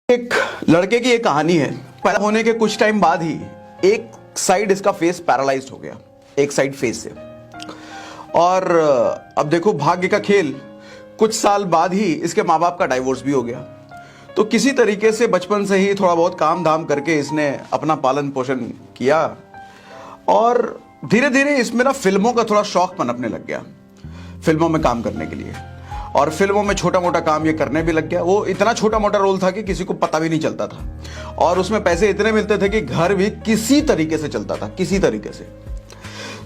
एक लड़के की एक कहानी है। पैदा होने के कुछ टाइम बाद ही एक साइड इसका फेस पैरालाइज्ड हो गया, एक साइड फेस से। और अब देखो भाग्य का खेल, कुछ साल बाद ही इसके माँ बाप का डाइवोर्स भी हो गया। तो किसी तरीके से बचपन से ही थोड़ा बहुत काम धाम करके इसने अपना पालन पोषण किया और धीरे धीरे इसमें ना फिल्मों का थोड़ा शौक पनपने लग गया, फिल्मों में काम करने के लिए। और फिल्मों में छोटा मोटा काम ये करने भी लग गया। वो इतना छोटा मोटा रोल था कि किसी को पता भी नहीं चलता था और उसमें पैसे इतने मिलते थे कि घर भी किसी तरीके से चलता था, किसी तरीके से।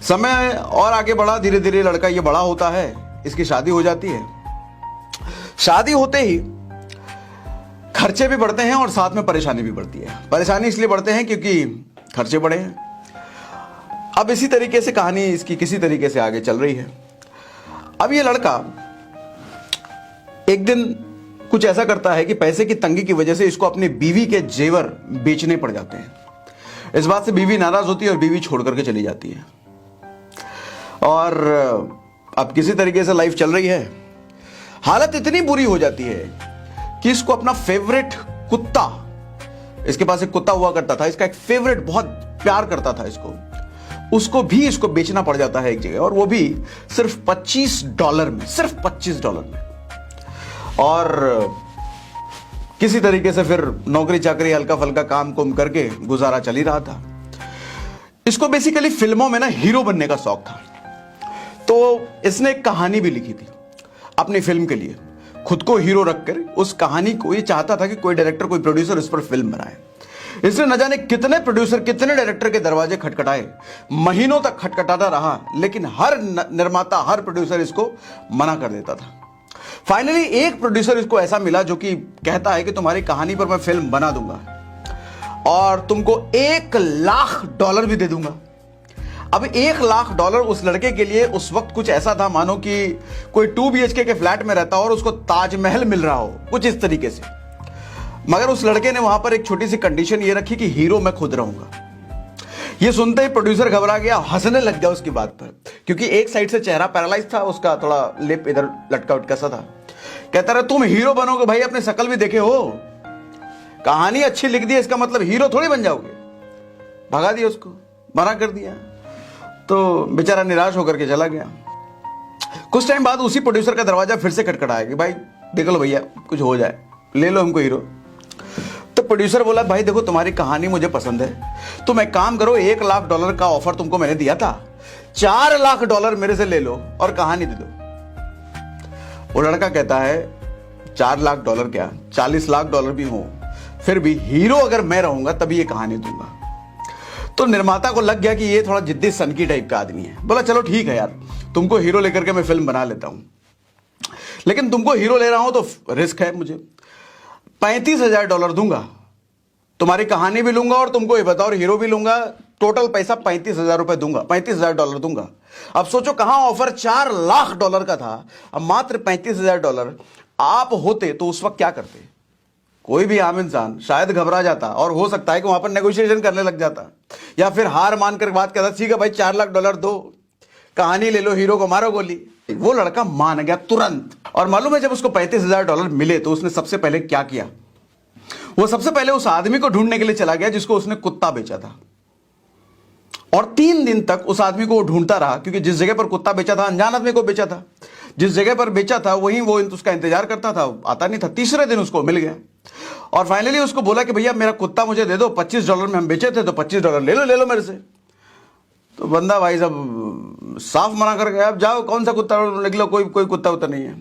समय और आगे बढ़ा, धीरे धीरे लड़का ये बड़ा होता है, इसकी शादी हो जाती है। शादी होते ही खर्चे भी बढ़ते हैं और साथ में परेशानी भी बढ़ती है। परेशानी इसलिए बढ़ते हैं क्योंकि खर्चे बढ़े हैं। अब इसी तरीके से कहानी इसकी किसी तरीके से आगे चल रही है। अब ये लड़का एक दिन कुछ ऐसा करता है कि पैसे की तंगी की वजह से इसको अपनी बीवी के जेवर बेचने पड़ जाते हैं। इस बात से बीवी नाराज होती है और बीवी छोड़ करके चली जाती है। और अब किसी तरीके से लाइफ चल रही है। हालत इतनी बुरी हो जाती है कि इसको अपना फेवरेट कुत्ता, इसके पास एक कुत्ता हुआ करता था, इसका एक फेवरेट, बहुत प्यार करता था इसको, उसको भी इसको बेचना पड़ जाता है एक जगह, और वो भी सिर्फ $25 में, सिर्फ $25 में। और किसी तरीके से फिर नौकरी चाकरी हल्का फल्का काम कुम करके गुजारा चल ही रहा था। इसको बेसिकली फिल्मों में ना हीरो बनने का शौक था। तो इसने एक कहानी भी लिखी थी अपनी फिल्म के लिए, खुद को हीरो रखकर। उस कहानी को ये चाहता था कि कोई डायरेक्टर, कोई प्रोड्यूसर इस पर फिल्म बनाए। इसने न जाने कितने प्रोड्यूसर, कितने डायरेक्टर के दरवाजे खटखटाए, महीनों तक खटखटाता रहा, लेकिन हर निर्माता, हर प्रोड्यूसर इसको मना कर देता था। फाइनली एक प्रोड्यूसर इसको ऐसा मिला जो कि कहता है कि तुम्हारी कहानी पर मैं फिल्म बना दूंगा और तुमको $1 लाख भी दे दूंगा। अब $1 लाख उस लड़के के लिए उस वक्त कुछ ऐसा था मानो कि कोई 2 BHK के फ्लैट में रहता हो और उसको ताजमहल मिल रहा हो, कुछ इस तरीके से। मगर उस लड़के ने वहां पर एक छोटी सी कंडीशन ये रखी कि हीरो मैं खुद रहूंगा। ये सुनते ही प्रोड्यूसर घबरा गया, हंसने लग गया उसकी बात पर, क्योंकि एक साइड से चेहरा पैरालाइज था उसका, थोड़ा लिप इधर लटका उटका सा था। कहता रहा तुम हीरो बनोगे भाई, अपने शकल भी देखे हो, कहानी अच्छी लिख दी, इसका मतलब हीरो थोड़ी बन जाओगे। भगा दिया उसको, मना कर दिया। तो बेचारा निराश होकर के चला गया। कुछ टाइम बाद उसी प्रोड्यूसर का दरवाजा फिर से खटखटाया कि भाई देख लो भैया, कुछ हो जाए, ले लो हमको हीरो। तो प्रोड्यूसर बोला भाई देखो तुम्हारी कहानी मुझे पसंद है, तुम एक काम करो, $1 लाख का ऑफर तुमको मैंने दिया था, $4 लाख मेरे से ले लो और कहानी दे दो। वो लड़का कहता है $4 लाख क्या, $40 लाख भी हो, फिर भी हीरो अगर मैं रहूंगा तभी ये कहानी दूंगा। तो निर्माता को लग गया कि ये थोड़ा जिद्दी सनकी टाइप का आदमी है। बोला चलो ठीक है यार, तुमको हीरो लेकर के मैं फिल्म बना लेता हूं, लेकिन तुमको हीरो ले रहा हूं तो रिस्क है मुझे। $35,000 दूंगा, तुम्हारी कहानी भी लूंगा और तुमको ये बताओ हीरो भी लूंगा। टोटल पैसा $35,000 दूंगा, $35,000 दूंगा। अब सोचो कहां ऑफर $4 लाख का था, अब मात्र $35,000। आप होते तो उस वक्त क्या करते? कोई भी आम इंसान शायद घबरा जाता और हो सकता है कि वहां पर नेगोशिएशन करने लग जाता, या फिर हार मानकर बात करता, ठीक है भाई $4 लाख दो, कहानी ले लो, हीरो को मारो गोली। वो लड़का मान गया तुरंत। और मालूम है जब उसको $35,000 मिले तो उसने सबसे पहले क्या किया? वो सबसे पहले उस आदमी को ढूंढने के लिए चला गया जिसको उसने कुत्ता बेचा था, और 3 दिन तक उस आदमी को वो ढूंढता रहा, क्योंकि जिस जगह पर कुत्ता बेचा था अनजान आदमी को बेचा था, जिस जगह पर बेचा था वहीं वो उसका इंतजार करता था, आता नहीं था। तीसरे दिन उसको मिल गया और फाइनली उसको बोला कि भैया मेरा कुत्ता मुझे दे दो, $25 में हम बेचे थे, तो $25 ले लो मेरे से। तो बंदा भाई साहब साफ मना कर गया, अब जाओ कौन सा कुत्ता निकलो, कोई कुत्ता उतना नहीं है।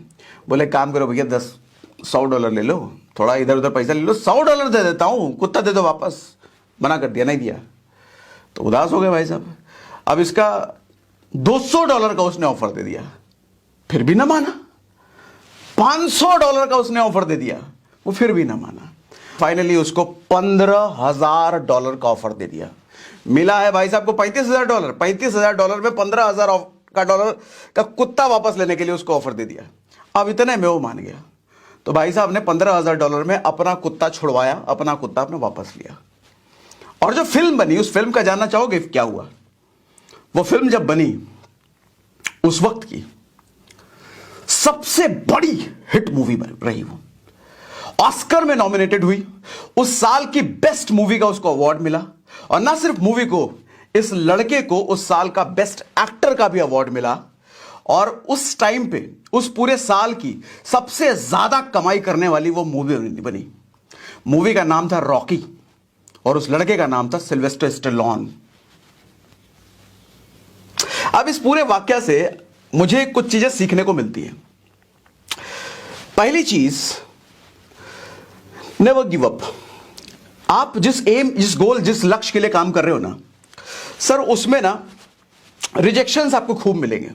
बोले काम करो भैया, $100 ले लो, थोड़ा इधर उधर पैसा ले लो, $100 दे देता हूं, कुत्ता दे दो वापस। मना कर दिया, नहीं दिया। तो उदास हो गए भाई साहब। अब इसका $200 का उसने ऑफर दे दिया, फिर भी ना माना। $500 का उसने ऑफर दे दिया, वो फिर भी ना माना। फाइनली उसको $15,000 का ऑफर दे दिया। मिला है भाई साहब को $35,000। $35,000 में $15,000 का कुत्ता वापस लेने के लिए उसको ऑफर दे दिया। अब इतने में वो मान गया। तो भाई साहब ने $15,000 में अपना कुत्ता छुड़वाया, अपना कुत्ता अपने वापस लिया। और जो फिल्म बनी, उस फिल्म का जानना चाहोगे क्या हुआ? वो फिल्म जब बनी उस वक्त की सबसे बड़ी हिट मूवी रही वो। ऑस्कर में नॉमिनेटेड हुई, उस साल की बेस्ट मूवी का उसको अवार्ड मिला, और ना सिर्फ मूवी को, इस लड़के को उस साल का बेस्ट एक्टर का भी अवार्ड मिला। और उस टाइम पे उस पूरे साल की सबसे ज्यादा कमाई करने वाली वो मूवी बनी। मूवी का नाम था रॉकी, और उस लड़के का नाम था सिल्वेस्टर स्टेलोन। अब इस पूरे वाक्य से मुझे कुछ चीजें सीखने को मिलती है। पहली चीज, नेवर गिव अप। आप जिस एम, जिस गोल, जिस लक्ष्य के लिए काम कर रहे हो ना सर, उसमें ना रिजेक्शंस आपको खूब मिलेंगे,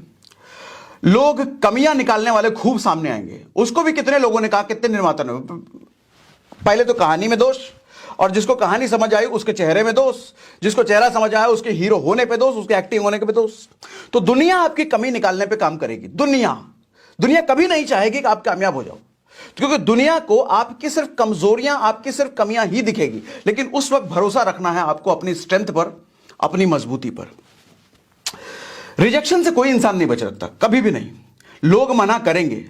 लोग कमियां निकालने वाले खूब सामने आएंगे। उसको भी कितने लोगों ने कहा, कितने निर्माता ने, पहले तो कहानी में दोष, और जिसको कहानी समझ आई उसके चेहरे में दोष, जिसको चेहरा समझ आया उसके हीरो होने पे दोष, उसके एक्टिंग होने के पे दोष। तो दुनिया आपकी कमी निकालने पे काम करेगी। दुनिया कभी नहीं चाहेगी कि आप कामयाब हो जाओ, क्योंकि दुनिया को आपकी सिर्फ कमजोरियां, आपकी सिर्फ कमियां ही दिखेगी। लेकिन उस वक्त भरोसा रखना है आपको अपनी स्ट्रेंथ पर, अपनी मजबूती पर। रिजेक्शन से कोई इंसान नहीं बच सकता, कभी भी नहीं। लोग मना करेंगे,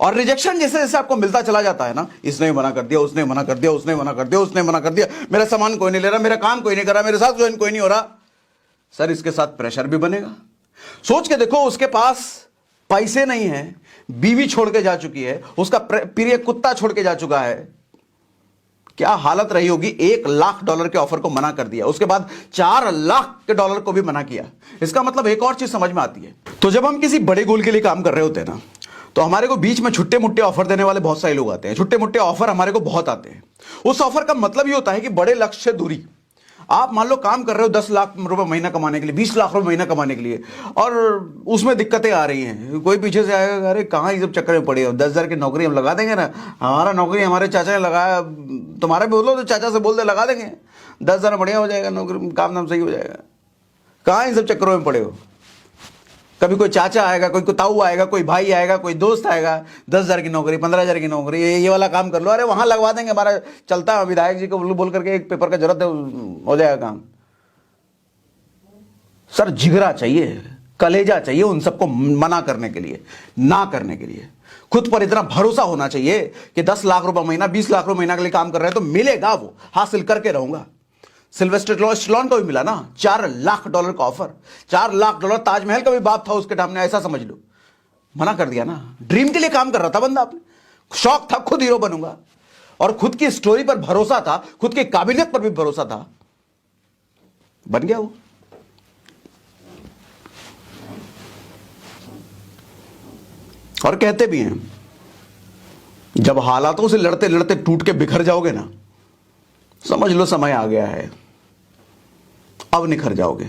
और रिजेक्शन जैसे जैसे आपको मिलता चला जाता है ना, इसने मना कर दिया, उसने मना कर दिया, उसने मना कर दिया, उसने मना कर दिया, मेरा सामान कोई नहीं ले रहा, मेरा काम कोई नहीं कर रहा, मेरे साथ ज्वाइन कोई नहीं हो रहा, सर इसके साथ प्रेशर भी बनेगा। सोच के देखो, उसके पास पैसे नहीं है, बीवी छोड़ के जा चुकी है, उसका प्रिय कुत्ता छोड़ के जा चुका है, क्या हालत रही होगी। $1,00,000 के ऑफर को मना कर दिया, उसके बाद $4,00,000 को भी मना किया। इसका मतलब एक और चीज समझ में आती है। तो जब हम किसी बड़े गोल के लिए काम कर रहे होते हैं ना, तो हमारे को बीच में छुट्टे मुट्टे ऑफर देने वाले बहुत सारे लोग आते हैं। छुट्टे मुट्टे ऑफर हमारे को बहुत आते हैं। उस ऑफर का मतलब ये होता है कि बड़े लक्ष्य से दूरी। आप मान लो काम कर रहे हो 10 लाख रुपए महीना कमाने के लिए, 20 लाख रुपए महीना कमाने के लिए, और उसमें दिक्कतें आ रही हैं। कोई पीछे से आएगा, अरे कहाँ ये सब चक्कर में पड़े हो, 10,000 की नौकरी हम लगा देंगे ना, हमारा नौकरी हमारे चाचा ने लगाया, तुम्हारा भी बोलो तो चाचा से बोल दे लगा देंगे, 10,000 बढ़िया हो जाएगा, नौकरी काम नाम सही हो जाएगा। कहाँ इन सब चक्करों में पड़े हो। कभी कोई चाचा आएगा, कोई ताऊ आएगा, कोई भाई आएगा, कोई दोस्त आएगा, 10,000 की नौकरी, 15,000 की नौकरी, ये वाला काम कर लो, अरे वहां लगवा देंगे, हमारा चलता है, विधायक जी को बोल करके एक पेपर का जरूरत है, हो जाएगा काम। सर जिगरा चाहिए, कलेजा चाहिए उन सबको मना करने के लिए, ना करने के लिए। खुद पर इतना भरोसा होना चाहिए कि 10 लाख रुपए महीना, 20 लाख रुपए महीना के लिए काम कर रहे हैं तो मिलेगा, वो हासिल करके रहूंगा। सिल्वेस्टर स्टेलोन को भी मिला ना $4,00,000 का ऑफर। $4,00,000 ताजमहल का भी बाप था उसके सामने, ऐसा समझ लो। मना कर दिया ना। ड्रीम के लिए काम कर रहा था बंदा, अपने शौक था खुद हीरो बनूंगा, और खुद की स्टोरी पर भरोसा था, खुद की काबिलियत पर भी भरोसा था, बन गया वो। और कहते भी हैं, जब हालातों से लड़ते लड़ते टूट के बिखर जाओगे ना, समझ लो समय आ गया है, अब निखर जाओगे।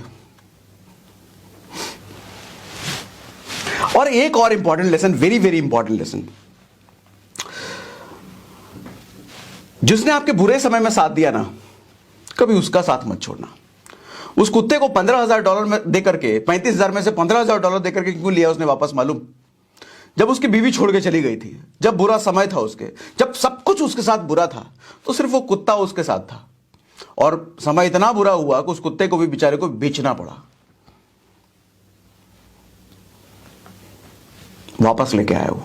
और एक और important lesson, very very important lesson, जिसने आपके बुरे समय में साथ दिया ना, कभी उसका साथ मत छोड़ना। उस कुत्ते को $15,000 में देकर के, 35,000 में से $15,000 देकर के क्यों लिया उसने वापस, मालूम? जब उसकी बीवी छोड़ के चली गई थी, जब बुरा समय था उसके, जब सब कुछ उसके साथ बुरा था, तो सिर्फ वो कुत्ता उसके साथ था, और समय इतना बुरा हुआ कि उस कुत्ते को भी बेचारे को बेचना पड़ा। वापस लेके आया वो।